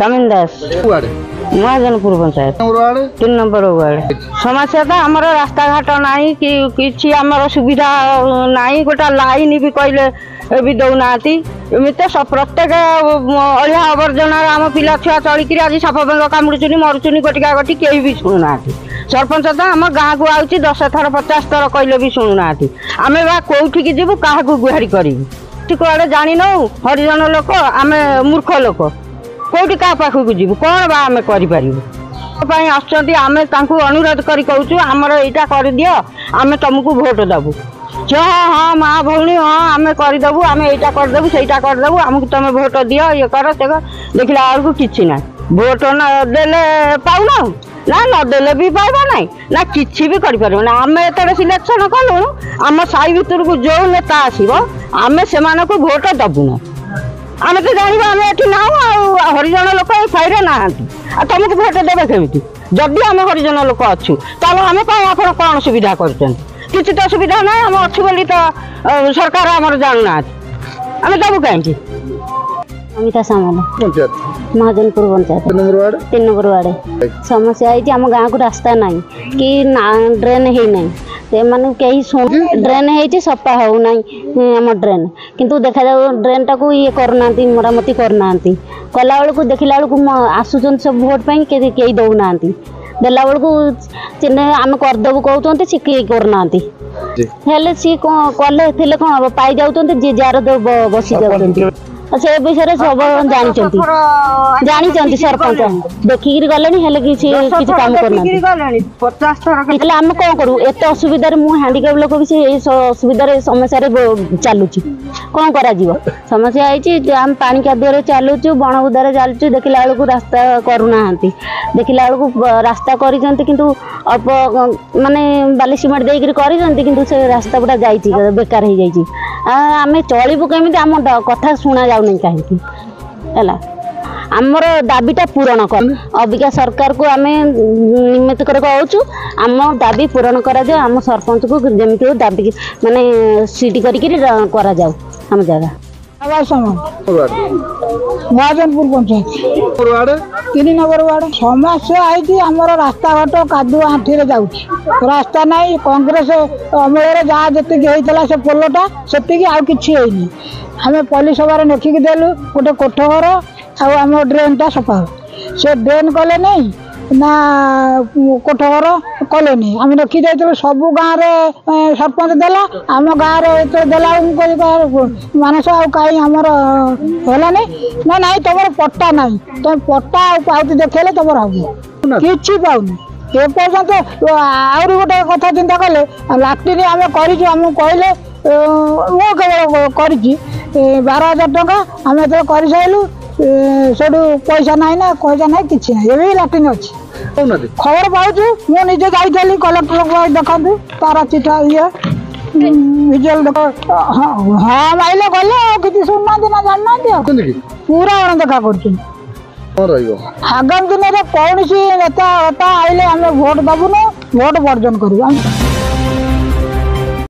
कामिन दास महाजनपुर panchayat 3 number ward. समस्या तो आमर रास्ता घाट नाई कि आमर सुविधा नाई गोटा लाइन भी कहले भी दौना एमती प्रत्येक अलिया आवर्जना आम पिला छुआ चलिकी आज साप बेंग कामुड़ुचुनी मरुचुनी गोटिका गोटी कहीं भी शुणुना। सरपंच तो आम गाँव को आउची 10 थर 50 थर कहले भी शुणुना। आम बा कौटिकी जीवु क्या गुहारी करूँ कड़े जानी नौ हरिजन लोक आम मूर्ख लोक कौटी क्या पाखक जीवु कौन बा आम कर आम अनुरोध कर कहूँ आमर यहाँ कर दियो आम तुमको भोट दबु हाँ हाँ माँ भौणी हाँ आम करदेबू आम यहाँ करदेबू से करदेबू आमको तुम भोट दियो ये कर देखला बेलू कि ना भोट नदेले पाऊना ना नदेले भी पाइबा ना ना किसी भी कर आम एत सिलेक्शन कलु आम साई भितर को जो नेता आसो आम से भोट दबुना। आम तो जानवा आम ये ना हरिजन लोक साइड ना तुमको भोट देवे केमी जदि आम हरिजन लोक अच्छु तालो आम आप कौन सुविधा कर किसी तो सुविधा ना आम अच्छु बोली तो सरकार आम जानना आम दबू कहीं। अमिता सामल महाजनपुर पंचायत 3 नंबर वार्ड। समस्या है आम गाँव को रास्ता ना कि ड्रेन है ना से माने कहीं शुण ड्रेन है सफा हो ना आम ड्रेन किंतु देखा जाओ ड्रेन टाक ये करना मरामती करना कला बेलू देखला बेलू आसुन सब भोट पाई कहीं दौना देला बेलू आम करदेबू कहते सी करना सी कले कौन हम पाई जाऊँ जी जार बसी जाऊँ से विषय सब जानी सरपंच देखिक गले किसी काम करना आम कौन करूँ एत असुविधा हैंडिकाप लोक भी असुविधा समस्या चलुची कौन करा समस्या है आम पानी कादुआ चलुचु बण बुदारे चलुचु देखला बेलू रास्ता करूना देखला बेलू रास्ता कर अल्प माने बाली सिमेंट देकर कर रास्ता पूरा जाइए बेकार हो जाइए आम चलू केमी आम कथा शुणा जाऊ नहीं कहीं आमर दाबीटा पूरण कर अबिका सरकार को आम निमित्त कर कहूँ आम दाबी पूरण करा जाए आम सरपंच को जमी दाबी माने सीट करा जाऊ आम जगह महाजनपुर पंचायत 3 नंबर वार्ड। समस्या है आमर रास्ता घाट कादुआ आंठी जाऊँगी रास्ता ना कांग्रेस अमल जहाँ जी होता से पोलटा से आम पल्ली सभा लिखिकी देलु गोटे कोठघर आम ड्रेन टा सफा हो से ड्रेन कले नहीं ना कोठघर कले नहीं आम रखी जाइए सब गाँव में सरपंच देला आम गाँव में देला मानस आई आमर है ना ना तुम पट्टा ना तुम पट्टा पाउती देखले तुम हम कि पाऊनी एपर्यंत आहरी गोटे कथा चिंता कले लाट्रिन आम करमु कहले मु केवल कर 12,000 टका आम ये कर सारू सेठू पैसा ना कि ना ये लाट्रिन अच्छी खबर पाऊँ मुझे जाइली कलेक्टर को देखा तार चिठा ये विजुअल देख हाँ माइले गले कि शुणुना ना जानना पूरा अणदेखा कर आगामी दिन में कौन सी नेता आइले आम भोट दबुन भोट वर्जन करूँ।